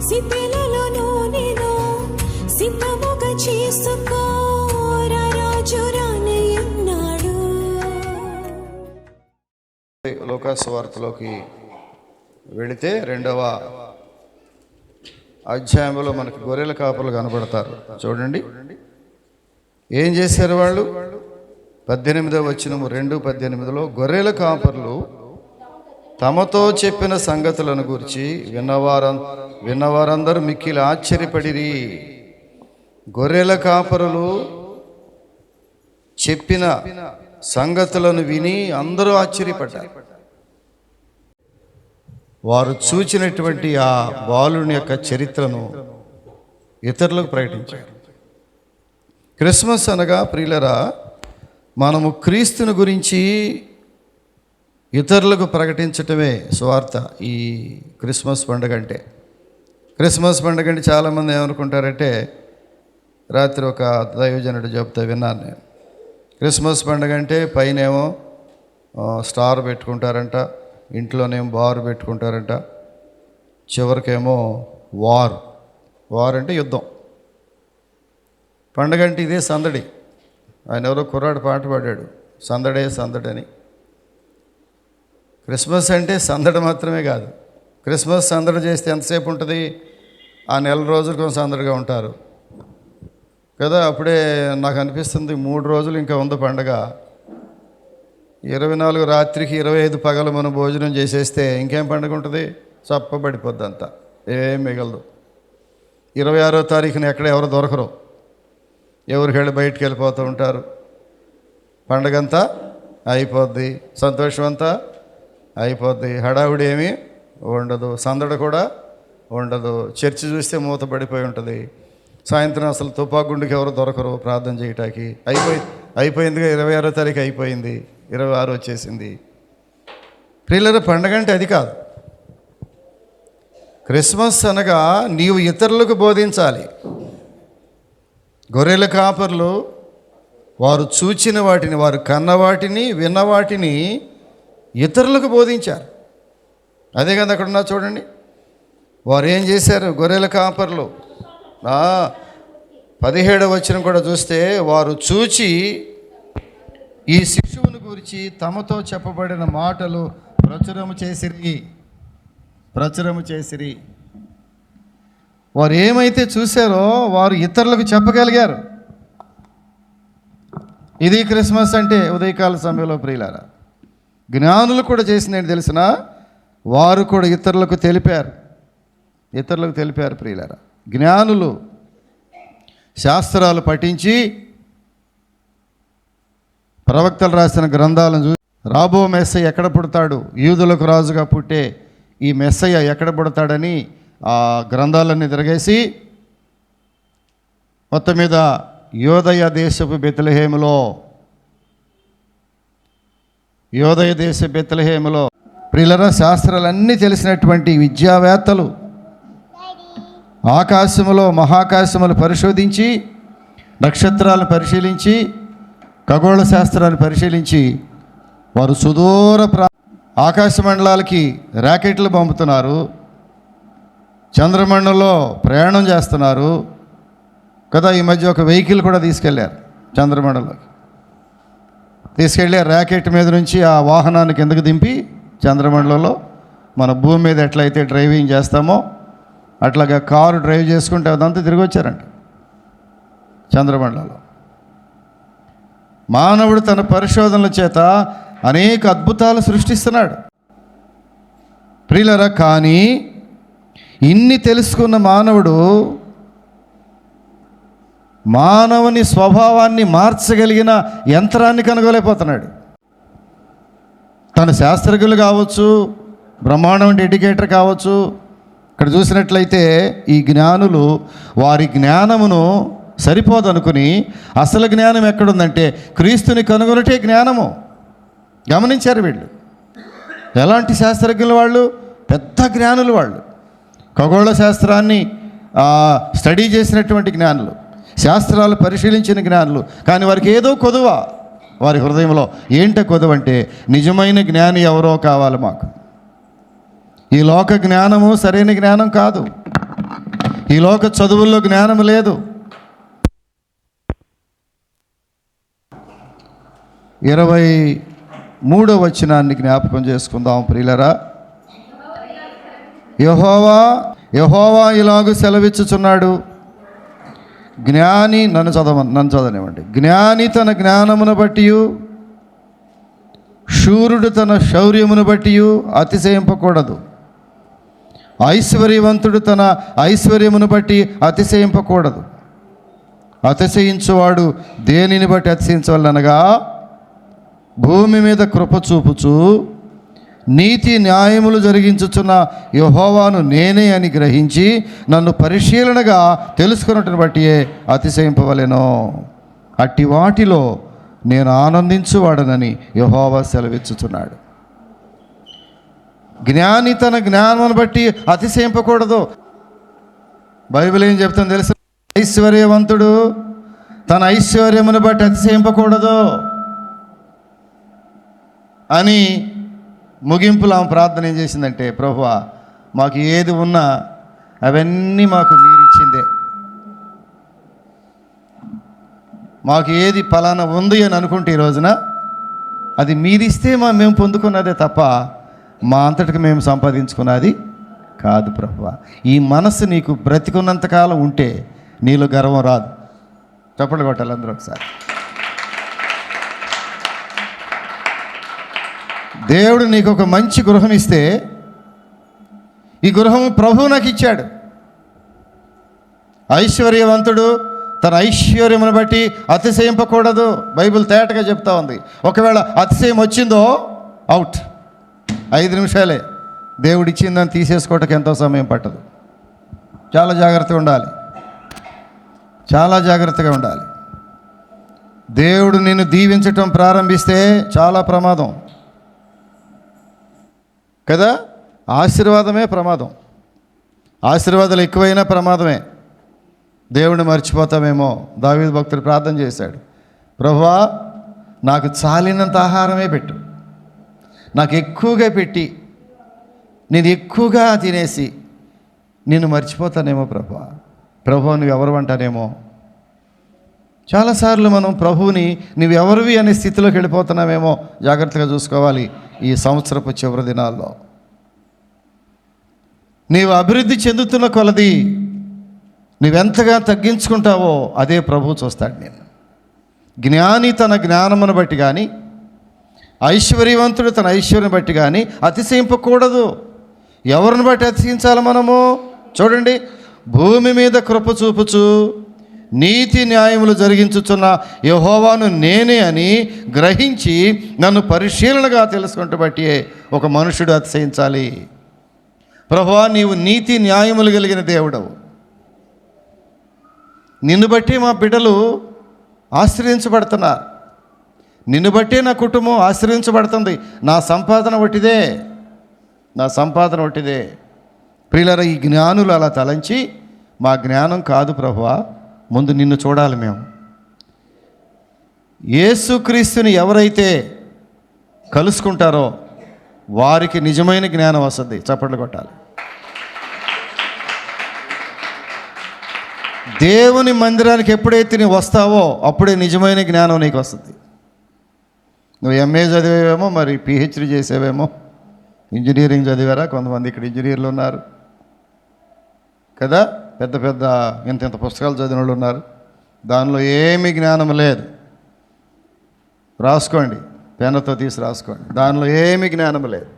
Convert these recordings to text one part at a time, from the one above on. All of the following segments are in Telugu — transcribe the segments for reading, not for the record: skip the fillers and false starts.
సిద్ధలలో నూనెను సిద్ధముగా చేసుకో, రాజు రానయ్యున్నాడు. లూకా సువార్తలోకి వెళితే 2వ అధ్యాయంలో మనకి గొర్రెల కాపర్లు కనబడతారు. చూడండి ఏం చేశారు వాళ్ళు. 18వ వచనము 2:18 గొర్రెల కాపర్లు తమతో చెప్పిన సంగతులను గురించి విన్నవారందరూ మిక్కిలి ఆశ్చర్యపడిరి. గొర్రెల కాపరులు చెప్పిన సంగతులను విని అందరూ ఆశ్చర్యపడ్డారు. వారు చూచినటువంటి ఆ బాలుని యొక్క చరిత్రను ఇతరులకు ప్రకటించారు. క్రిస్మస్ అనగా ప్రియులరా, మనము క్రీస్తుని గురించి ఇతరులకు ప్రకటించటమే సువార్త. ఈ క్రిస్మస్ పండుగ అంటే చాలామంది ఏమనుకుంటారంటే, రాత్రి ఒక దైవజనుడు చెప్తా విన్నాను నేను. క్రిస్మస్ పండుగ అంటే పైనేమో స్టార్ పెట్టుకుంటారంట, ఇంట్లోనేమో బారు పెట్టుకుంటారంట, చివరికేమో వార్ అంటే యుద్ధం. పండుగ అంటే ఇదే సందడి. ఆయన ఎవరో కుర్రాడు పాట పాడాడు, సందడే సందడి అని. క్రిస్మస్ అంటే సందడి మాత్రమే కాదు. క్రిస్మస్ సందడి చేస్తే ఎంతసేపు ఉంటుంది? ఆ నెల రోజులు కొంచెం సందడిగా ఉంటారు కదా. అప్పుడే నాకు అనిపిస్తుంది 3 రోజులు ఇంకా ఉంది పండగ. 24 రాత్రికి 25 పగలు మనం భోజనం చేసేస్తే ఇంకేం పండుగ ఉంటుంది? చప్పబడిపోద్ది అంతా, ఏం మిగలదు. 26వ తారీఖున ఎక్కడ ఎవరు దొరకరు, ఎవరికి వెళ్ళి బయటికి వెళ్ళిపోతూ ఉంటారు. పండగంతా అయిపోద్ది, సంతోషం అంతా అయిపోద్ది, హడావుడి ఏమీ ఉండదు, సందడి కూడా ఉండదు. చర్చి చూస్తే మూత పడిపోయి ఉంటుంది. సాయంత్రం అసలు తుపాగుండుకి ఎవరు దొరకరు ప్రార్థన చేయటానికి. అయిపోయిందిగా, 26వ తారీఖు అయిపోయింది, 26 వచ్చేసింది. ప్రియులారా, పండగ అంటే అది కాదు. క్రిస్మస్ అనగా నీవు ఇతరులకు బోధించాలి. గొర్రెల కాపర్లు వారు చూచిన వాటిని, వారు కన్న వాటిని, విన్న వాటిని ఇతరులకు బోధించారు. అదే కదా అక్కడ ఉన్నా చూడండి. వారు ఏం చేశారు? గొర్రెల కాపర్లు 17వ వచనం కూడా చూస్తే, వారు చూచి ఈ శిశువుని గురించి తమతో చెప్పబడిన మాటలు ప్రచురము చేసిరి. వారు ఏమైతే చూశారో వారు ఇతరులకు చెప్పగలిగారు. ఇది క్రిస్మస్ అంటే. ఉదయకాల సమయంలో ప్రియులారా, జ్ఞానులు కూడా చేసినట్టు తెలిసిన వారు కూడా ఇతరులకు తెలిపారు. ప్రియులారా, జ్ఞానులు శాస్త్రాలు పఠించి ప్రవక్తలు రాసిన గ్రంథాలను చూసి రాబో మెస్సయ్య ఎక్కడ పుడతాడు, యూదులకు రాజుగా పుట్టే ఈ మెస్సయ్య ఎక్కడ పుడతాడని ఆ గ్రంథాలన్నీ తిరగేసి మొత్తం మీద యోదయ దేశపు బెత్లెహేములో ప్రియులరా, శాస్త్రాలన్నీ తెలిసినటువంటి విద్యావేత్తలు ఆకాశములో మహాకాశములు పరిశోధించి, నక్షత్రాలను పరిశీలించి, ఖగోళ శాస్త్రాన్ని పరిశీలించి వారు సుదూర ఆకాశ మండలాలకి రాకెట్లు పంపుతున్నారు, చంద్రమండలంలో ప్రయాణం చేస్తున్నారు కదా. ఈ మధ్య ఒక వెహికల్ కూడా తీసుకెళ్ళారు చంద్రమండలంలోకి. తీసుకెళ్ళి రాకెట్ మీద నుంచి ఆ వాహనాన్ని కిందకు దింపి చంద్రమండలంలో మన భూమి మీద ఎట్లయితే డ్రైవింగ్ చేస్తామో అట్లాగా కారు డ్రైవ్ చేసుకుంటే అదంతా తిరిగి వచ్చారంట చంద్రమండలంలో. మానవుడు తన పరిశోధనల చేత అనేక అద్భుతాలు సృష్టిస్తున్నాడు ప్రియులరా. కానీ ఇన్ని తెలుసుకున్న మానవుని స్వభావాన్ని మార్చగలిగిన యంత్రాన్ని కనుగొలేకపోతున్నాడు. తన శాస్త్రజ్ఞులు కావచ్చు, బ్రహ్మాండం ఎడ్యుకేటర్ కావచ్చు. ఇక్కడ చూసినట్లయితే ఈ జ్ఞానులు వారి జ్ఞానమును సరిపోదనుకుని అసలు జ్ఞానం ఎక్కడుందంటే క్రీస్తుని కనుగొనటే జ్ఞానము. గమనించారు వీళ్ళు. ఎలాంటి శాస్త్రజ్ఞులు వాళ్ళు? పెద్ద జ్ఞానులు వాళ్ళు. ఖగోళ శాస్త్రాన్ని స్టడీ చేసినటువంటి జ్ఞానులు, శాస్త్రాలు పరిశీలించిన జ్ఞానులు. కానీ వారికి ఏదో కొదువ వారి హృదయంలో. ఏంటో కొదువ అంటే నిజమైన జ్ఞాని ఎవరో కావాలి మాకు. ఈ లోక జ్ఞానము సరైన జ్ఞానం కాదు. ఈ లోక చదువుల్లో జ్ఞానం లేదు. 23వ వచనాన్ని జ్ఞాపకం చేసుకుందాం ప్రియులరా. యెహోవా ఇలాగు సెలవిచ్చుచున్నాడు, జ్ఞాని నన్ను చదవనివ్వండి. జ్ఞాని తన జ్ఞానమును బట్టి, శూరుడు తన శౌర్యమును బట్టి అతిశయింపకూడదు. ఐశ్వర్యవంతుడు తన ఐశ్వర్యమును బట్టి అతిశయింపకూడదు. అతిశయించువాడు దేనిని బట్టి అతిశయించవలనగా, భూమి మీద కృప చూపుచు నీతి న్యాయములు జరిగించుచున్న యెహోవాను నేనే అని గ్రహించి నన్ను పరిశీలనగా తెలుసుకున్నట్టును బట్టియే అతిశయింపవలెను. అట్టి వాటిలో నేను ఆనందించువాడనని యెహోవా సెలవిచ్చుచున్నాడు. జ్ఞాని తన జ్ఞానమును బట్టి అతిశయింపకూడదు. బైబిల్ ఏం చెప్తుందో తెలుసు? ఐశ్వర్యవంతుడు తన ఐశ్వర్యమును బట్టి అతిశయింపకూడదు అని ముగింపులో ఆమె ప్రార్థన ఏం చేసిందంటే, ప్రభువా మాకు ఏది ఉన్నా అవన్నీ మాకు మీరిచ్చిందే, మాకు ఏది ఫలానా ఉంది అని అనుకుంటే ఈ రోజున అది మీరిస్తే మేము పొందుకున్నదే తప్ప మా అంతటికి మేము సంపాదించుకున్నది కాదు ప్రభువా. ఈ మనసు నీకు బ్రతికున్నంతకాలం ఉంటే నీలో గర్వం రాదు. చప్పట్లు కొట్టాలి అందరూ ఒకసారి. దేవుడు నీకు ఒక మంచి గృహం ఇస్తే, ఈ గృహం ప్రభువు నాకు ఇచ్చాడు. ఐశ్వర్యవంతుడు తన ఐశ్వర్యమును బట్టి అతిశయింపకూడదు. బైబిల్ తేటగా చెప్తా ఉంది. ఒకవేళ అతిశయం వచ్చిందో అవుట్. 5 నిమిషాలే. దేవుడు ఇచ్చిందని తీసేసుకోవటానికి ఎంతో సమయం పట్టదు. చాలా జాగ్రత్తగా ఉండాలి, చాలా జాగ్రత్తగా ఉండాలి. దేవుడు నిన్ను దీవించటం ప్రారంభిస్తే చాలా ప్రమాదం కదా. ఆశీర్వాదమే ప్రమాదం. ఆశీర్వాదాలు ఎక్కువైనా ప్రమాదమే. దేవుడిని మర్చిపోతామేమో. దావీదు భక్తుడు ప్రార్థన చేశాడు, ప్రభువా నాకు చాలినంత ఆహారమే పెట్టు, నాకు ఎక్కువగా పెట్టి నేను ఎక్కువగా తినేసి నిన్ను మర్చిపోతానేమో ప్రభువా. ప్రభువా నువ్వు ఎవరు అంటానేమో. చాలాసార్లు మనం ప్రభువుని నువ్వెవరివి అనే స్థితిలోకి వెళ్ళిపోతున్నామేమో. జాగ్రత్తగా చూసుకోవాలి. ఈ సంవత్సరపు చివరి దినాల్లో నీవు అభివృద్ధి చెందుతున్న కొలది నువ్వెంతగా తగ్గించుకుంటావో అదే ప్రభువు చూస్తాడు నేను. జ్ఞాని తన జ్ఞానమును బట్టి కానీ, ఐశ్వర్యవంతుడు తన ఐశ్వర్యం బట్టి కానీ అతిశయింపకూడదు. ఎవరిని బట్టి అతిశయించాలి మనము? చూడండి, భూమి మీద కృప చూపుచు నీతి న్యాయములు జరిగించుచున్న యెహోవాను నేనే అని గ్రహించి నన్ను పరిశీలనగా తెలుసుకుంటూ బట్టి ఒక మనుషుడు అతిశయించాలి. ప్రభువా నీవు నీతి న్యాయములు కలిగిన దేవుడవు. నిన్ను బట్టి మా బిడ్డలు ఆశ్రయించబడుతున్నారు. నిన్ను బట్టే నా కుటుంబం ఆశ్రయించబడుతుంది. నా సంపాదన ఒకటిదే, నా సంపాదన ఒకటిదే. ప్రియులారా, ఈ జ్ఞానులు అలా తలంచి మా జ్ఞానం కాదు ప్రభువా, ముందు నిన్ను చూడాలి మేము. యేసుక్రీస్తుని ఎవరైతే కలుసుకుంటారో వారికి నిజమైన జ్ఞానం వస్తుంది. చప్పట్లు కొట్టాలి. దేవుని మందిరానికి ఎప్పుడైతే నీవు వస్తావో అప్పుడే నిజమైన జ్ఞానం నీకు వస్తుంది. నువ్వు ఎంఏ చదివేవేమో, మరి పిహెచ్డి చేసేవేమో, ఇంజనీరింగ్ చదివారా? కొంతమంది ఇక్కడ ఇంజనీర్లు ఉన్నారు కదా, పెద్ద పెద్ద ఇంత పుస్తకాలు చదివిన వాళ్ళు ఉన్నారు. దానిలో ఏమీ జ్ఞానం లేదు. రాసుకోండి, పెన్నుతో తీసి రాసుకోండి. దానిలో ఏమీ జ్ఞానం లేదు.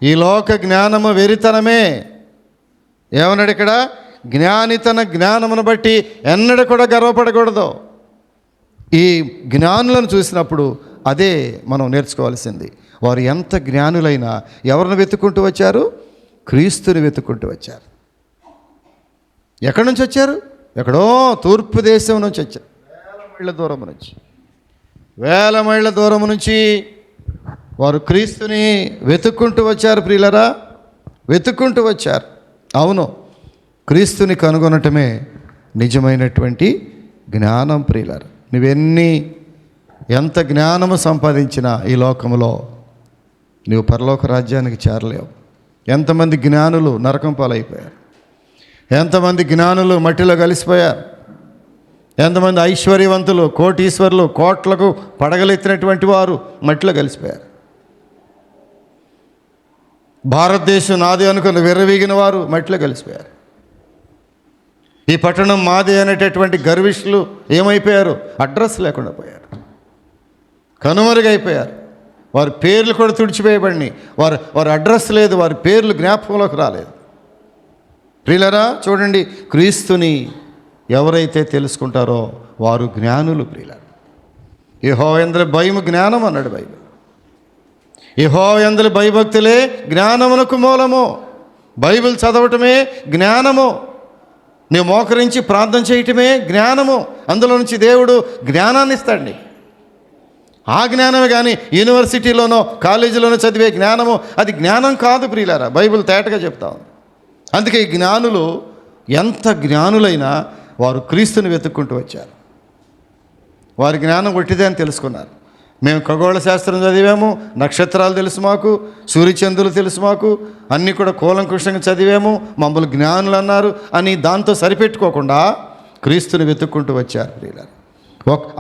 ఈ లోక జ్ఞానము వెరితనమే. ఏమన్నాడు ఇక్కడ? జ్ఞాని తన జ్ఞానమును బట్టి ఎన్నడూ కూడా గర్వపడకూడదు. ఈ జ్ఞానులను చూసినప్పుడు అదే మనం నేర్చుకోవాల్సింది. వారు ఎంత జ్ఞానులైనా ఎవరిని వెతుక్కుంటూ వచ్చారు? క్రీస్తుని వెతుక్కుంటూ వచ్చారు. ఎక్కడి నుంచి వచ్చారు? ఎక్కడో తూర్పు దేశం నుంచి వచ్చారు. వేల మైళ్ళ దూరం నుంచి వారు క్రీస్తుని వెతుక్కుంటూ వచ్చారు. ప్రియులరా, వెతుక్కుంటూ వచ్చారు. అవును, క్రీస్తుని కనుగొనటమే నిజమైనటువంటి జ్ఞానం. ప్రియులరా, ఎంత జ్ఞానము సంపాదించినా ఈ లోకంలో నీవు పరలోక రాజ్యానికి చేరలేవు. ఎంతమంది జ్ఞానులు నరకం పాలైపోయారు. ఎంతమంది జ్ఞానులు మట్టిలో కలిసిపోయారు, ఎంతమంది ఐశ్వర్యవంతులు, కోటీశ్వరులు, కోట్లకు పడగలెత్తినటువంటి వారు మట్టిలో కలిసిపోయారు. భారతదేశం నాది అనుకుని విర్రవీగిన వారు మట్టిలో కలిసిపోయారు. ఈ పట్టణం మాది అనేటటువంటి గర్విష్ఠులు ఏమైపోయారు? అడ్రస్ లేకుండా పోయారు, కనుమరుగైపోయారు. వారి పేర్లు కూడా తుడిచివేయబడినాయి. వారి అడ్రస్ లేదు, వారి పేర్లు జ్ఞాపకంలోకి రాలేదు. ప్రియులరా చూడండి, క్రీస్తుని ఎవరైతే తెలుసుకుంటారో వారు జ్ఞానులు. ప్రియులరా, యెహోవాయందు భయము జ్ఞానం అన్నాడు బైబిల్. యెహోవాయందు భయభక్తులే జ్ఞానమునకు మూలము. బైబిల్ చదవటమే జ్ఞానము. నీవు మోకరించి ప్రార్థన చేయటమే జ్ఞానము. అందులో నుంచి దేవుడు జ్ఞానాన్ని ఇస్తాడు. ఆ జ్ఞానమే కానీ యూనివర్సిటీలోనో కాలేజీలోనో చదివే జ్ఞానము అది జ్ఞానం కాదు ప్రియులారా. బైబిల్ తేటగా చెప్తా ఉంది. అందుకే ఈ జ్ఞానులు ఎంత జ్ఞానులైనా వారు క్రీస్తుని వెతుక్కుంటూ వచ్చారు. వారి జ్ఞానం ఒట్టిదే అని తెలుసుకున్నారు. మేము ఖగోళ శాస్త్రం చదివాము, నక్షత్రాలు తెలుసు మాకు, సూర్యచంద్రులు తెలుసు మాకు, అన్నీ కూడా కూలంకుషంగా చదివాము, మమ్మల్ని జ్ఞానులు అన్నారు అని దాంతో సరిపెట్టుకోకుండా క్రీస్తుని వెతుక్కుంటూ వచ్చారు ప్రియులారా.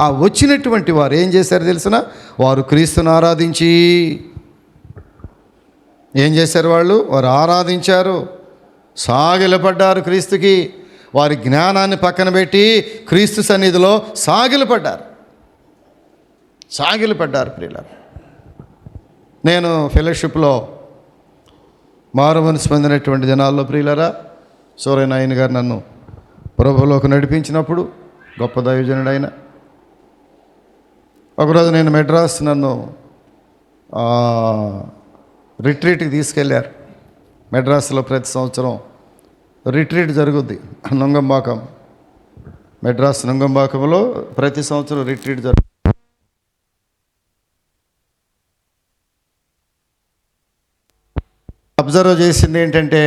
ఆ వచ్చినటువంటి వారు ఏం చేశారు తెలిసిన? వారు క్రీస్తుని ఆరాధించి ఏం చేశారు? వారు ఆరాధించారు, సాగిలపడ్డారు క్రీస్తుకి. వారి జ్ఞానాన్ని పక్కన పెట్టి క్రీస్తు సన్నిధిలో సాగిలపడ్డారు ప్రియులారా. నేను ఫెలోషిప్లో మారుమనసు పొందినటువంటి దినాల్లో ప్రియులారా, సూర్యనారాయణ గారు నన్ను ప్రభువులోకి నడిపించినప్పుడు, గొప్ప దైవజనుడు ఆయన, ఒకరోజు నేను మెడ్రాస్ నన్ను రిట్రీట్కి తీసుకెళ్ళారు. మెడ్రాస్లో ప్రతి సంవత్సరం రిట్రీట్ జరుగుద్ది. నుంగంబాకం, మెడ్రాస్ నుంగంబాకంలో ప్రతి సంవత్సరం రిట్రీట్ జరుగుతుంది. అబ్జర్వ్ చేసింది ఏంటంటే,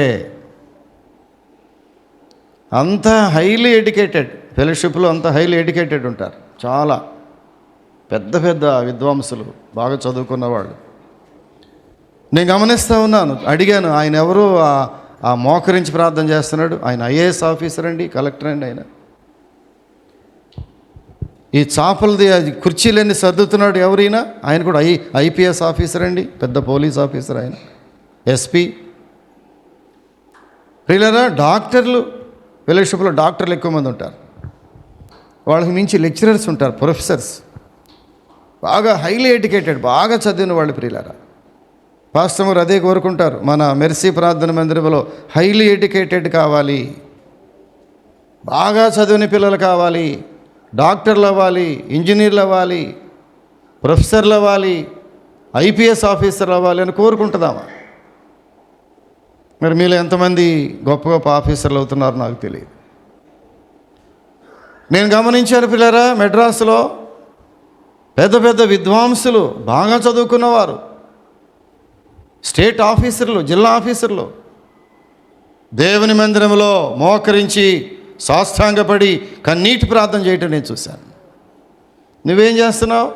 అంత హైలీ ఎడ్యుకేటెడ్, ఫెలోషిప్లో అంత హైలీ ఎడ్యుకేటెడ్ ఉంటారు. చాలా పెద్ద పెద్ద విద్వాంసులు, బాగా చదువుకున్నవాళ్ళు. నేను గమనిస్తూ ఉన్నాను, అడిగాను, ఆయన ఎవరు ఆ మోకరించి ప్రార్థన చేస్తున్నాడు? ఆయన ఐఏఎస్ ఆఫీసర్ అండి, కలెక్టర్ అండి. ఈ చాపలది కుర్చీలన్నీ సర్దుతున్నాడు ఎవరైనా, ఆయన కూడా ఐపీఎస్ ఆఫీసర్ అండి, పెద్ద పోలీస్ ఆఫీసర్ ఆయన, ఎస్పీ. ప్రియులారా, డాక్టర్లు, ఫెలోషిప్లో డాక్టర్లు ఎక్కువ మంది ఉంటారు. వాళ్ళకి మించి లెక్చరర్స్ ఉంటారు, ప్రొఫెసర్స్, బాగా హైలీ ఎడ్యుకేటెడ్, బాగా చదివిన వాళ్ళు. ప్రియులారా, పాస్టర్ గారు అదే కోరుకుంటారు. మన మెర్సీ ప్రార్థన మందిరంలో హైలీ ఎడ్యుకేటెడ్ కావాలి, బాగా చదివిన పిల్లలు కావాలి, డాక్టర్లు అవ్వాలి, ఇంజనీర్లు అవ్వాలి, ప్రొఫెసర్లు అవ్వాలి, ఐపీఎస్ ఆఫీసర్లు అవ్వాలి అని కోరుకుంటుందామా? మరి మీలో ఎంతమంది గొప్ప గొప్ప ఆఫీసర్లు అవుతున్నారు నాకు తెలియదు. నేను గమనించాను పిల్లరా, మెడ్రాసులో పెద్ద పెద్ద విద్వాంసులు, బాగా చదువుకున్నవారు, స్టేట్ ఆఫీసర్లు, జిల్లా ఆఫీసర్లు దేవుని మందిరంలో మోకరించి సాష్టాంగపడి కన్నీటి ప్రార్థన చేయటం నేను చూశాను. నువ్వేం చేస్తున్నావు?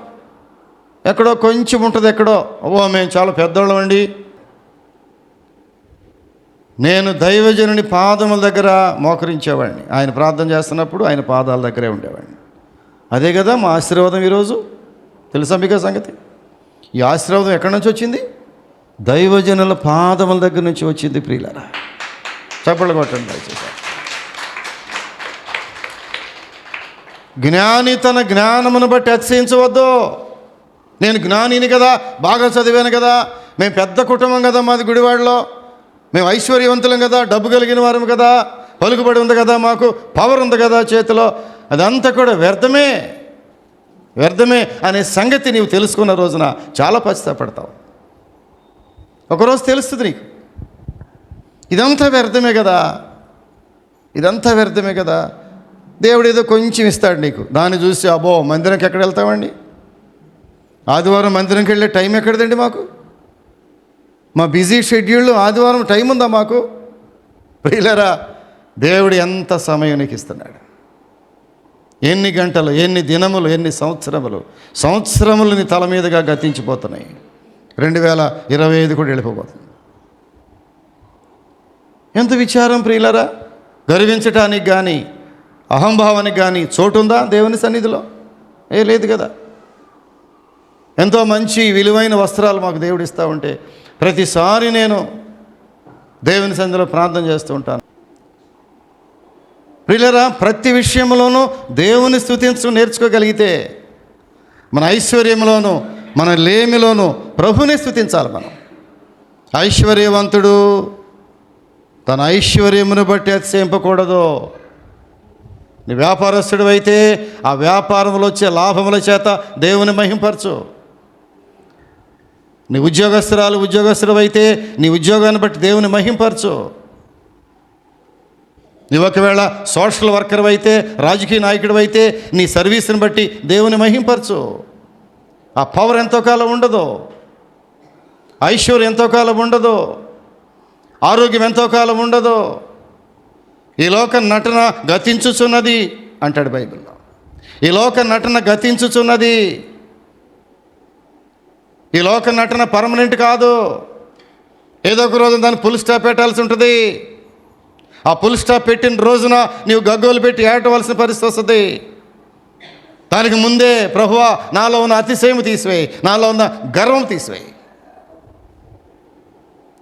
ఎక్కడో కొంచెం ఉంటుంది, ఎక్కడో మేము చాలా పెద్దోళ్ళం అండి. నేను దైవజనుని పాదముల దగ్గర మోకరించేవాడిని. ఆయన ప్రార్థన చేస్తున్నప్పుడు ఆయన పాదాల దగ్గరే ఉండేవాడిని. అదే కదా మా ఆశీర్వాదం ఈరోజు. తెలుసా మీకు సంగతి? ఈ ఆశీర్వాదం ఎక్కడి నుంచి వచ్చింది? దైవజనుల పాదముల దగ్గర నుంచి వచ్చింది ప్రియులారా. చప్పట్లు కొట్టండి దయచేసి. జ్ఞాని తన జ్ఞానమును బట్టి అతిశయించవద్దు. నేను జ్ఞానిని కదా, బాగా చదివాను కదా, మేము పెద్ద కుటుంబం కదా, మాది గుడివాడలో, మేము ఐశ్వర్యవంతులం కదా, డబ్బు కలిగిన వారం కదా, పలుకుబడి ఉంది కదా, మాకు పవర్ ఉంది కదా చేతిలో, అదంతా కూడా వ్యర్థమే అనే సంగతి నీవు తెలుసుకున్న రోజున చాలా పశ్చాత్తాపడతావు. ఒకరోజు తెలుస్తుంది నీకు, ఇదంతా వ్యర్థమే కదా. దేవుడు ఏదో కొంచెం ఇస్తాడు నీకు, దాన్ని చూసి అబ్బో మందిరంకి ఎక్కడ వెళ్తామండి, ఆదివారం మందిరంకి వెళ్ళే టైం ఎక్కడదండి మాకు, మా బిజీ షెడ్యూల్లో ఆదివారం టైం ఉందా మాకు? ప్రియులారా, దేవుడు ఎంత సమయం నీకు ఇస్తున్నాడు, ఎన్ని గంటలు, ఎన్ని దినములు, ఎన్ని సంవత్సరములు నీ తల మీదుగా గతించిపోతున్నాయి. 2025 కూడా వెళ్ళిపోతుంది. ఎంత విచారం ప్రియులారా. గర్వించటానికి కానీ అహంభావానికి కానీ చోటు ఉందా దేవుని సన్నిధిలో? లేదు కదా. ఎంతో మంచి విలువైన వస్త్రాలు మాకు దేవుడు ఇస్తూ ఉంటే ప్రతిసారి నేను దేవుని సన్నిధిలో ప్రార్థన చేస్తూ ఉంటాను. ప్రియులారా, ప్రతి విషయంలోనూ దేవుని స్తుతించడం నేర్చుకోగలిగితే మన ఐశ్వర్యంలోనూ మన లేమిలోనూ ప్రభుని స్తుతించాలి. మనం ఐశ్వర్యవంతుడు తన ఐశ్వర్యమును బట్టి అతిశయింపకూడదు. నీ వ్యాపారస్తుడు అయితే ఆ వ్యాపారంలో వచ్చే లాభముల చేత దేవుని మహింపరచు. నీ ఉద్యోగస్తుడు అయితే నీ ఉద్యోగాన్ని బట్టి దేవుని మహింపరచు. నువ్వు ఒకవేళ సోషల్ వర్కర్ అయితే, రాజకీయ నాయకుడు అయితే నీ సర్వీస్ని బట్టి దేవుని మహింపరచు. ఆ పవర్ ఎంతో కాలం ఉండదు, ఐశ్వర్యం ఎంతో కాలం ఉండదు, ఆరోగ్యం ఎంతో కాలం ఉండదు. ఈ లోక నటన గతించుచున్నది అంటాడు బైబిల్లో. ఈ లోక నటన గతించుచున్నది. ఈ లోక నటన పర్మనెంట్ కాదు. ఏదో ఒక రోజు దాన్ని ఫుల్ స్టాప్ పెట్టాల్సి ఉంటుంది. ఆ ఫుల్ స్టాప్ పెట్టిన రోజున నీవు గగ్గోలు పెట్టి ఏడవలసిన పరిస్థితి వస్తుంది. దానికి ముందే ప్రభువా నాలో ఉన్న అతిశయం తీసివేయి, నాలో ఉన్న గర్వం తీసివేయి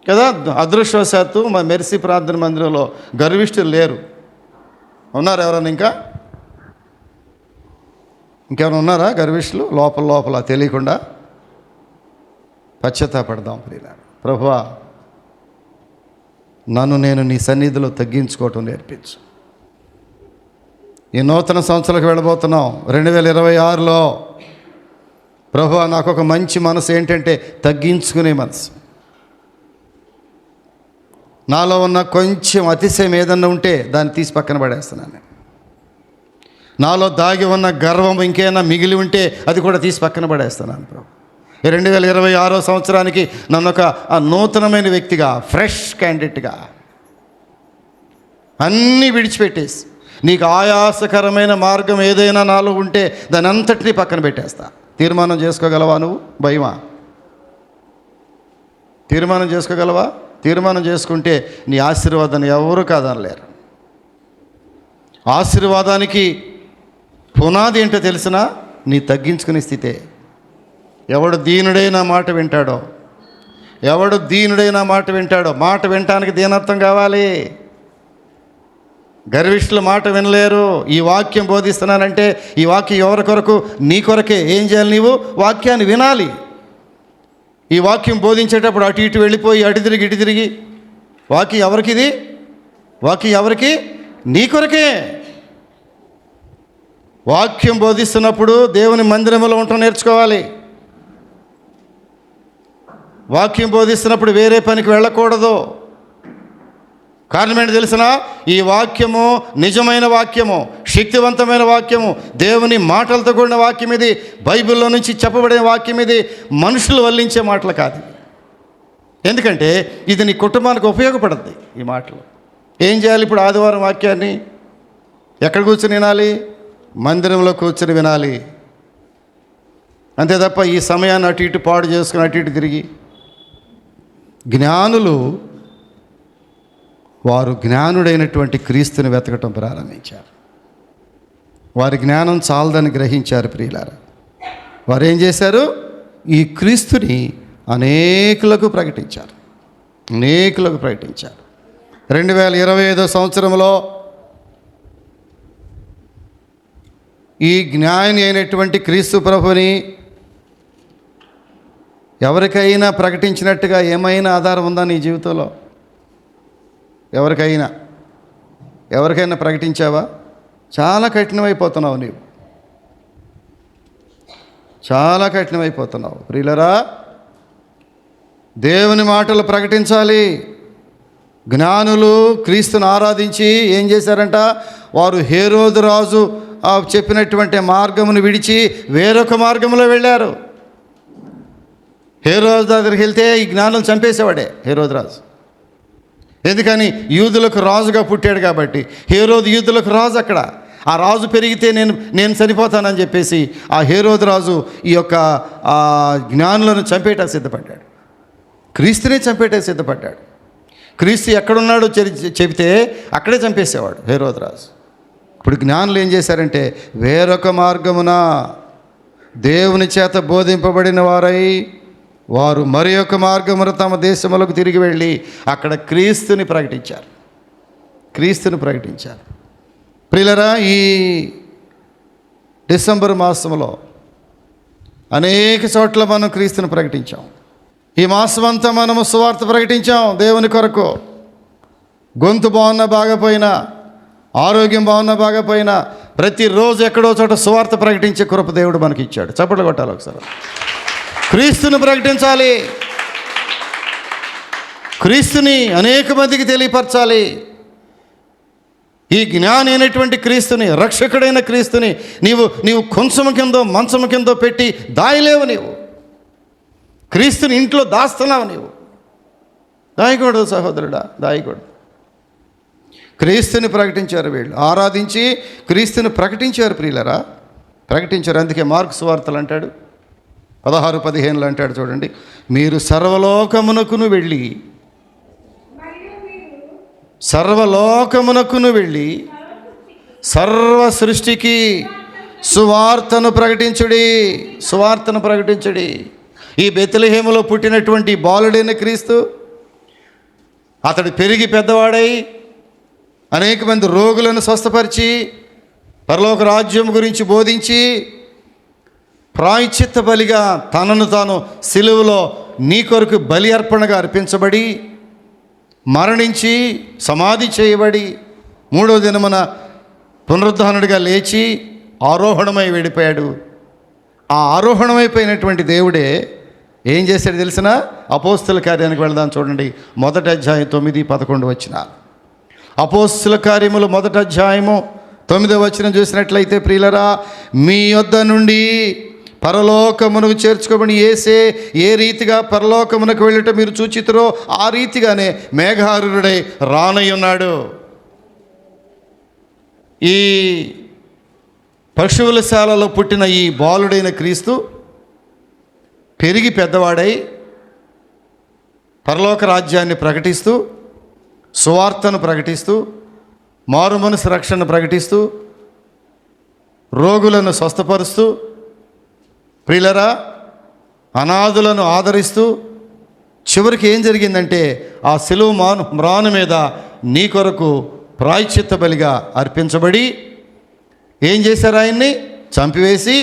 కదా. అదృష్టవశాత్తు మా మెర్సీ ప్రార్థన మందిరంలో గర్విష్ఠులు లేరు. ఉన్నారు ఎవరన్నా? ఇంకెవరైనా ఉన్నారా గర్విష్ఠులు? లోపల తెలియకుండా పశ్చాత్తాపడదాం ప్రియులారా. ప్రభువా నన్ను నేను నీ సన్నిధిలో తగ్గించుకోవటం నేర్పించు. ఈ నూతన సంవత్సరాలకు వెళ్ళబోతున్నాం 2026లో. ప్రభువా నాకు ఒక మంచి మనసు ఏంటంటే తగ్గించుకునే మనసు. నాలో ఉన్న కొంచెం అతిశయం ఏదన్నా ఉంటే దాన్ని తీసి పక్కన పడేస్తున్నాను. నాలో దాగి ఉన్న గర్వం ఇంకేమైనా మిగిలి ఉంటే అది కూడా తీసి పక్కన పడేస్తున్నాను ప్రభు. 2026 సంవత్సరానికి నన్ను ఒక నూతనమైన వ్యక్తిగా, ఫ్రెష్ క్యాండిడేట్గా అన్నీ విడిచిపెట్టేసి నీకు ఆయాసకరమైన మార్గం ఏదైనా నాలో ఉంటే దాని అంతటినీ పక్కన పెట్టేస్తా. తీర్మానం చేసుకోగలవా నువ్వు? భయమా? తీర్మానం చేసుకోగలవా? తీర్మానం చేసుకుంటే నీ ఆశీర్వాదాన్ని ఎవరు కాదనలేరు. ఆశీర్వాదానికి పునాది ఏంటో తెలిసినా నీ తగ్గించుకునే స్థితే. ఎవడు దీనుడైన మాట వింటాడో, మాట వినటానికి దీనత్వం కావాలి. గర్విష్ఠుల మాట వినలేరు. ఈ వాక్యం బోధిస్తున్నానంటే ఈ వాక్యం ఎవరి కొరకు? నీ కొరకే. ఏం చేయాలి? నీవు వాక్యాన్ని వినాలి. ఈ వాక్యం బోధించేటప్పుడు అటు ఇటు వెళ్ళిపోయి అటు తిరిగి వాక్యం ఎవరికిది? వాక్యం ఎవరికి? నీ కొరకే. వాక్యం బోధిస్తున్నప్పుడు దేవుని మందిరంలో ఉండటం నేర్చుకోవాలి. వాక్యం బోధిస్తున్నప్పుడు వేరే పనికి వెళ్ళకూడదు. కారణం ఏంటి తెలిసినా? ఈ వాక్యము నిజమైన వాక్యము, శక్తివంతమైన వాక్యము, దేవుని మాటలతో కూడిన వాక్యం ఇది. బైబిల్లో నుంచి చెప్పబడిన వాక్యం ఇది. మనుషులు వల్లించే మాటలు కాదు. ఎందుకంటే ఇది నీ కుటుంబానికి ఉపయోగపడుతుంది. ఈ మాటలు ఏం చేయాలి? ఇప్పుడు ఆదివారం వాక్యాన్ని ఎక్కడ కూర్చొని వినాలి? మందిరంలో కూర్చొని వినాలి. అంతే తప్ప ఈ సమయాన్ని అటు ఇటు పాడు చేసుకుని అటు ఇటు తిరిగి. జ్ఞానులు వారు జ్ఞానుడైనటువంటి క్రీస్తుని వెతకటం ప్రారంభించారు. వారి జ్ఞానం చాలదని గ్రహించారు ప్రియులారా. వారు ఏం చేశారు? ఈ క్రీస్తుని అనేకులకు ప్రకటించారు. 2025 సంవత్సరంలో ఈ జ్ఞాని అయినటువంటి క్రీస్తు ప్రభుని ఎవరికైనా ప్రకటించినట్టుగా ఏమైనా ఆధారం ఉందా నీ జీవితంలో? ఎవరికైనా ప్రకటించావా? చాలా కఠినమైపోతున్నావు నీవు. చాలా కఠినమైపోతున్నావు ప్రియులరా. దేవుని మాటలు ప్రకటించాలి. జ్ఞానులు క్రీస్తుని ఆరాధించి ఏం చేశారంట? వారు హేరోదు రాజు చెప్పినటువంటి మార్గమును విడిచి వేరొక మార్గంలో వెళ్ళారు. హేరోదు దగ్గరికి వెళ్తే ఈ జ్ఞానులు చంపేసేవాడే హేరోదు రాజు. ఎందుకని? యూదులకు రాజుగా పుట్టాడు కాబట్టి. హేరోదు యూదులకు రాజు. అక్కడ ఆ రాజు పెరిగితే నేను సరిపోతానని చెప్పేసి ఆ హేరోదు రాజు ఈ యొక్క జ్ఞానులను చంపేయటానికి సిద్ధపడ్డాడు. క్రీస్తునే చంపేయటానికి సిద్ధపడ్డాడు. క్రీస్తు ఎక్కడున్నాడో చెబితే అక్కడే చంపేసేవాడు హేరోదురాజు. ఇప్పుడు జ్ఞానులు ఏం చేశారంటే వేరొక మార్గమున దేవుని చేత బోధింపబడిన వారై వారు మరి ఒక మార్గమున తమ దేశములకు తిరిగి వెళ్ళి అక్కడ క్రీస్తుని ప్రకటించారు. ప్రియులరా, ఈ డిసెంబర్ మాసంలో అనేక చోట్ల మనం క్రీస్తుని ప్రకటించాం. ఈ మాసం అంతా మనము సువార్త ప్రకటించాం దేవుని కొరకు. గొంతు బాగున్నా బాగపోయినా, ఆరోగ్యం బాగున్నా బాగపోయినా, ప్రతిరోజు ఎక్కడో చోట సువార్త ప్రకటించే కృప దేవుడు మనకి ఇచ్చాడు. చప్పట్లు కొట్టాలి ఒకసారి. క్రీస్తుని ప్రకటించాలి, క్రీస్తుని అనేక మందికి తెలియపరచాలి. ఈ జ్ఞాని అయినటువంటి క్రీస్తుని, రక్షకుడైన క్రీస్తుని నీవు కొంచెం కిందో మంచం కిందో పెట్టి దాయలేవు. నీవు క్రీస్తుని ఇంట్లో దాస్తున్నావు. నీవు దాయకూడదు సహోదరుడా, దాయకూడదు. క్రీస్తుని ప్రకటించారు వీళ్ళు, ఆరాధించి క్రీస్తుని ప్రకటించారు. ప్రియులరా, ప్రకటించారు. అందుకే మార్కు సువార్తలు అంటాడు 16-15 అంటాడు చూడండి, మీరు సర్వలోకమునకును వెళ్ళి సర్వ సృష్టికి సువార్తను ప్రకటించుడి. ఈ బెత్లెహేములో పుట్టినటువంటి బాలుడైన క్రీస్తు, అతడు పెరిగి పెద్దవాడై అనేక మంది రోగులను స్వస్థపరిచి పరలోక రాజ్యం గురించి బోధించి ప్రాయశ్చిత్త బలిగా తనను తాను సిలువలో నీ కొరకు బలి అర్పణగా అర్పించబడి మరణించి సమాధి చేయబడి 3వ దినమున పునరుద్ధానుడిగా లేచి ఆరోహణమై వెళ్ళిపోయాడు. ఆ ఆరోహణమైపోయినటువంటి దేవుడే ఏం చేశాడు తెలిసిన? అపోస్తుల కార్యానికి వెళదాం చూడండి, 1వ అధ్యాయం 9-11 వచనాలు. అపోస్తుల కార్యములు 1వ అధ్యాయము 9వ వచనం చూసినట్లయితే, ప్రియులరా, మీ యొద్ద నుండి పరలోకమునకు చేర్చుకోబడి యేసే ఏ రీతిగా పరలోకమునకు వెళ్ళటం మీరు చూచితురో ఆ రీతిగానే మేఘారూఢుడై రానయ్యున్నాడు. ఈ పశువుల శాలలో పుట్టిన ఈ బాలుడైన క్రీస్తు పెరిగి పెద్దవాడై పరలోక రాజ్యాన్ని ప్రకటిస్తూ, సువార్తను ప్రకటిస్తూ, మారుమనసు రక్షణను ప్రకటిస్తూ, రోగులను స్వస్థపరుస్తూ, ప్రియులరా, అనాథులను ఆదరిస్తూ, చివరికి ఏం జరిగిందంటే ఆ సిలువ మ్రాను మీద నీ కొరకు ప్రాయశ్చిత్త బలిగా అర్పించబడి ఏం చేశారు? ఆయన్ని చంపివేసి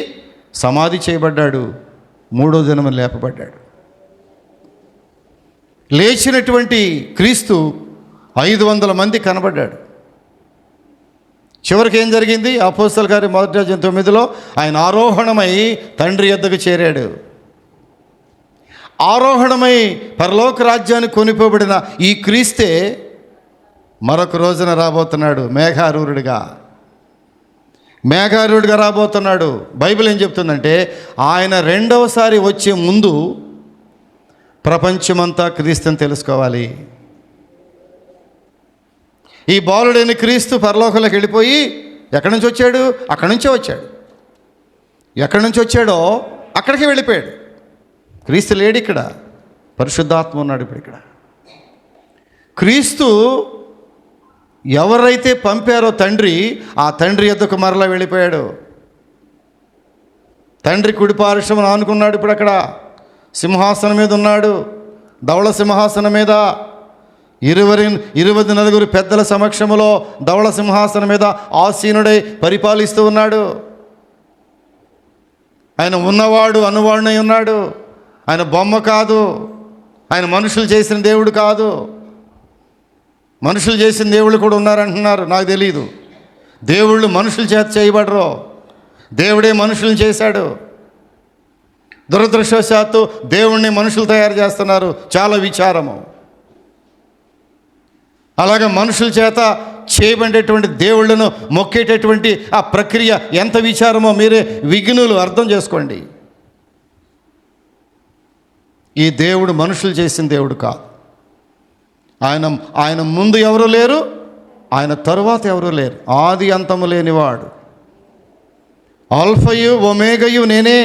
సమాధి చేయబడ్డాడు. 3వ దినమున లేపబడ్డాడు. లేచినటువంటి క్రీస్తు 500 మంది కనబడ్డాడు. చివరికి ఏం జరిగింది? అపోస్తల కార్యం 1వ అధ్యాయం 9లో ఆయన ఆరోహణమై తండ్రి యొద్దకు చేరాడు. ఆరోహణమై పరలోక రాజ్యాన్ని కొనిపోబడిన ఈ క్రీస్తే మరొక రోజున రాబోతున్నాడు మేఘారూఢుడిగా రాబోతున్నాడు. బైబిల్ ఏం చెప్తుందంటే ఆయన రెండవసారి వచ్చే ముందు ప్రపంచమంతా క్రీస్తుని తెలుసుకోవాలి. ఈ బాలుడైన క్రీస్తు పరలోకంలోకి వెళ్ళిపోయి ఎక్కడి నుంచి వచ్చాడు? అక్కడి నుంచే వచ్చాడు. ఎక్కడి నుంచి వచ్చాడో అక్కడికి వెళ్ళిపోయాడు. క్రీస్తు లేడు ఇక్కడ, పరిశుద్ధాత్మ ఉన్నాడు ఇప్పుడు ఇక్కడ. క్రీస్తు ఎవరైతే పంపారో తండ్రి, ఆ తండ్రి యొద్దకు మరలా వెళ్ళిపోయాడు. తండ్రి కుడి పార్శ్వమున ఆనుకున్నాడు. ఇప్పుడు అక్కడ సింహాసనం మీద ఉన్నాడు, ధవళ సింహాసనం మీద 24 పెద్దల సమక్షములో ధవళ సింహాసనం మీద ఆసీనుడై పరిపాలిస్తూ ఉన్నాడు. ఆయన ఉన్నవాడు అనువాడునై ఉన్నాడు. ఆయన బొమ్మ కాదు, ఆయన మనుషులు చేసిన దేవుడు కాదు. మనుషులు చేసిన దేవుళ్ళు కూడా ఉన్నారంటున్నారు, నాకు తెలీదు. దేవుళ్ళు మనుషుల చేత చేయబడరు, దేవుడే మనుషులను చేశాడు. దురదృష్టవశాత్తు దేవుణ్ణి మనుషులు తయారు చేస్తున్నారు, చాలా విచారము. అలాగే మనుషుల చేత చేయబడేటువంటి దేవుళ్ళను మొక్కేటటువంటి ఆ ప్రక్రియ ఎంత విచారమో మీరే విఘ్నులు అర్థం చేసుకోండి. ఈ దేవుడు మనుషులు చేసిన దేవుడు కాదు. ఆయన ముందు ఎవరు లేరు, ఆయన తరువాత ఎవరు లేరు. ఆది అంతము లేనివాడు, ఆల్ఫయు ఒమేగయు నేనే,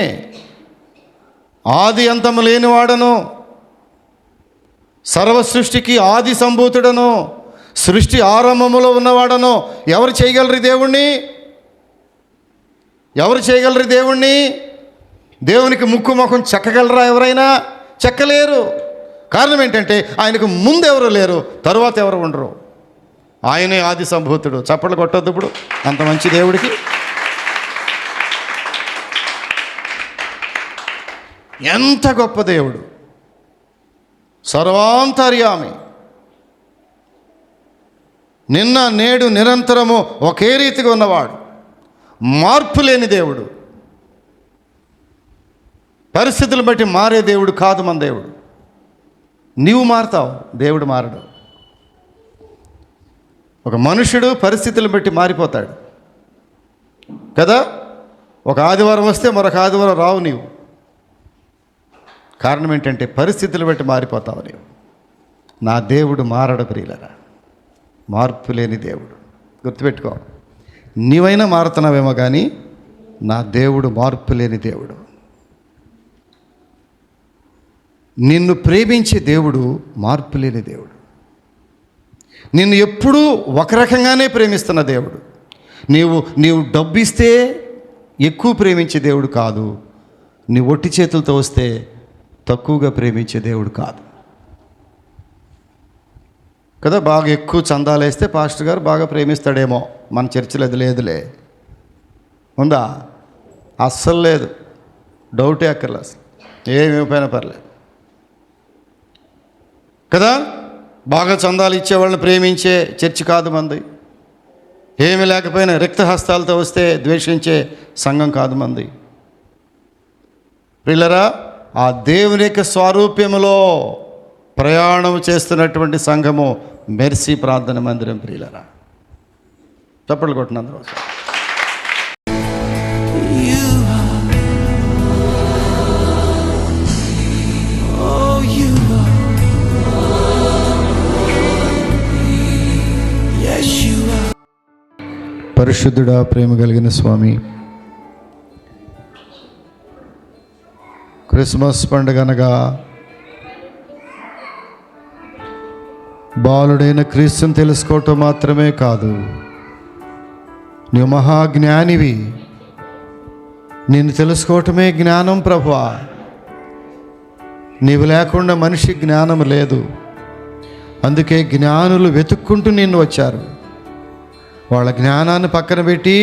ఆది అంతము లేనివాడను. సర్వ సృష్టికి ఆది సంభూతుడను, సృష్టి ఆరంభములో ఉన్నవాడను ఎవరు చేయగలరు దేవుణ్ణి? ఎవరు చేయగలరు దేవుణ్ణి? దేవునికి ముక్కు ముఖం చెక్కగలరా ఎవరైనా? చెక్కలేరు. కారణం ఏంటంటే ఆయనకు ముందు ఎవరు లేరు, తరువాత ఎవరు ఉండరు. ఆయనే ఆది సంభూతుడు. చప్పట్లు కొట్టొద్దు ఇప్పుడు అంత మంచి దేవుడికి. ఎంత గొప్ప దేవుడు! సర్వాంతర్యామి, నిన్న నేడు నిరంతరము ఒకే రీతిగా ఉన్నవాడు, మార్పు లేని దేవుడు. పరిస్థితులు బట్టి మారే దేవుడు కాదు మన దేవుడు. నీవు మారుతావు, దేవుడు మారడు. ఒక మనుషుడు పరిస్థితులను బట్టి మారిపోతాడు కదా. ఒక ఆదివారం వస్తే మరొక ఆదివారం రావు నీవు. కారణం ఏంటంటే పరిస్థితులు బట్టి మారిపోతావు నీవు. నా దేవుడు మారడు ప్రియులరా, మార్పు లేని దేవుడు. గుర్తుపెట్టుకో, నీవైనా మారుతున్నావేమో కానీ నా దేవుడు మార్పు లేని దేవుడు. నిన్ను ప్రేమించే దేవుడు మార్పు లేని దేవుడు. నిన్ను ఎప్పుడూ ఒక రకంగానే ప్రేమిస్తున్న దేవుడు. నీవు డబ్బు ఇస్తే ఎక్కువ ప్రేమించే దేవుడు కాదు. నీ ఒట్టి చేతులతో వస్తే తక్కువగా ప్రేమించే దేవుడు కాదు కదా. బాగా ఎక్కువ చందాలు వేస్తే పాస్టర్ గారు బాగా ప్రేమిస్తాడేమో. మన చర్చిలో అది లేదులే. ఉందా? అస్సలు లేదు. డౌటే అక్కర్లే. అసలు ఏమైపోయినా పర్లేదు కదా. బాగా చందాలు ఇచ్చేవాళ్ళని ప్రేమించే చర్చి కాదు మంది. ఏమి లేకపోయినా రిక్తహస్తాలతో వస్తే ద్వేషించే సంఘం కాదు మంది. ప్రియులరా, ఆ దేవుని యొక్క స్వారూప్యములో ప్రయాణం చేస్తున్నటువంటి సంఘము మెర్సీ ప్రార్థన మందిరం. ప్రియులరా, చప్పట్లు కొట్టినందుకు పరిశుద్ధుడా, ప్రేమ కలిగిన స్వామి, క్రిస్మస్ పండుగ అనగా బాలుడైన క్రీస్తుని తెలుసుకోవటం మాత్రమే కాదు, నీవు మహాజ్ఞానివి. నిన్ను తెలుసుకోవటమే జ్ఞానం ప్రభువా. నీవు లేకుండా మనిషి జ్ఞానం లేదు. అందుకే జ్ఞానులు వెతుక్కుంటూ నిన్ను వచ్చారు. వాళ్ళ జ్ఞానాన్ని పక్కన పెట్టి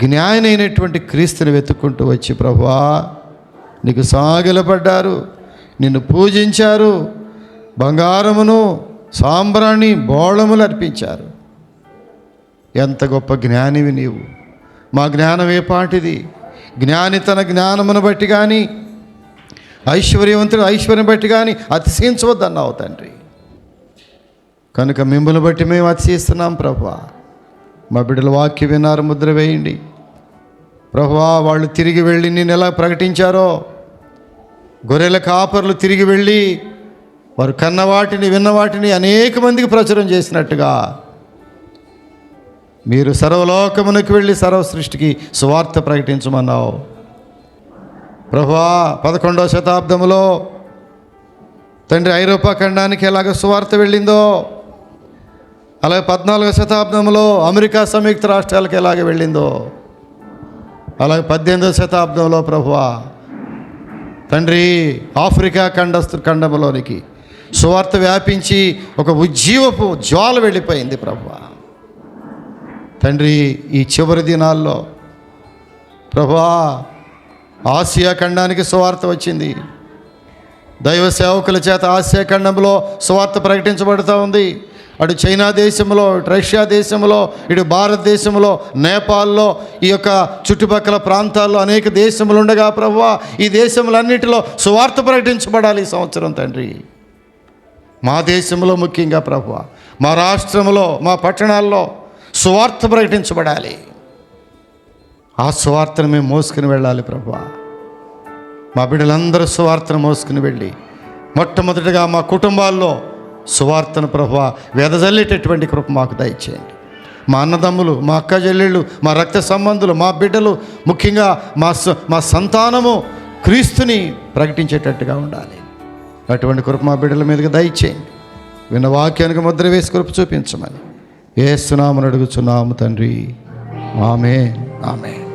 జ్ఞాని అయినటువంటి క్రీస్తుని వెతుక్కుంటూ వచ్చి ప్రభువా నీకు సాగిలపడ్డారు, నిన్ను పూజించారు, బంగారమును సాంబ్రాణి బోళములు అర్పించారు. ఎంత గొప్ప జ్ఞానివి నీవు. మా జ్ఞానం ఏ పాటిది? జ్ఞాని తన జ్ఞానమును బట్టి కానీ, ఐశ్వర్యవంతుడు ఐశ్వర్యం బట్టి కానీ అతిశయించవద్దన్నావు తండ్రి. కనుక మిమ్మల్ని బట్టి మేము అతిశయిస్తున్నాం ప్రభువా. మా బిడ్డల వాక్య విన్నారు, ముద్ర వేయండి ప్రభువా. వాళ్ళు తిరిగి వెళ్ళి నేను ఎలా ప్రకటించారో, గొర్రెల కాపర్లు తిరిగి వెళ్ళి వారు కన్నవాటిని విన్నవాటిని అనేక మందికి ప్రచురం చేసినట్టుగా మీరు సర్వలోకమునకు వెళ్ళి సర్వ సృష్టికి సువార్త ప్రకటించమన్నావు ప్రభువా. 11వ శతాబ్దంలో తండ్రి ఐరోపా ఖండానికి ఎలాగ సువార్త వెళ్ళిందో, అలాగే 14వ శతాబ్దంలో అమెరికా సంయుక్త రాష్ట్రాలకు ఎలాగ వెళ్ళిందో, అలాగే 18వ శతాబ్దంలో ప్రభువా తండ్రి ఆఫ్రికా ఖండంలోనికి సువార్త వ్యాపించి ఒక ఉజ్జీవపు జ్వాల వెళ్ళిపోయింది ప్రభువా. తండ్రి ఈ చివరి దినాల్లో ప్రభువా ఆసియా ఖండానికి సువార్త వచ్చింది. దైవ సేవకుల చేత ఆసియా ఖండంలో సువార్త ప్రకటించబడుతూ ఉంది. అటు చైనా దేశంలో, ఇటు రష్యా దేశంలో, ఇటు భారతదేశంలో, నేపాల్లో, ఈ యొక్క చుట్టుపక్కల ప్రాంతాల్లో అనేక దేశములు ఉండగా ప్రభువా ఈ దేశములన్నిటిలో సువార్త ప్రకటించబడాలి ఈ సంవత్సరం తండ్రి. మా దేశంలో ముఖ్యంగా ప్రభువా, మా రాష్ట్రంలో, మా పట్టణాల్లో సువార్త ప్రకటించబడాలి. ఆ సువార్తను మేము మోసుకుని వెళ్ళాలి ప్రభువా. మా బిడ్డలందరూ సువార్తను మోసుకుని వెళ్ళి మొట్టమొదటిగా మా కుటుంబాల్లో సువార్తను ప్రభువా వెదజల్లేటటువంటి కృప మాకు దయచేయండి. మా అన్నదమ్ములు, మా అక్క చెల్లెళ్ళు, మా రక్త సంబంధులు, మా బిడ్డలు, ముఖ్యంగా మా సంతానము క్రీస్తుని ప్రకటించేటట్టుగా ఉండాలి. అటువంటి కృప మా బిడ్డల మీదకి దయచేయండి. విన్న వాక్యానికి ముద్ర వేసి కృప చూపించమని యేసు నామమున అడుగుచున్నాము తండ్రి. ఆమేన్, ఆమేన్.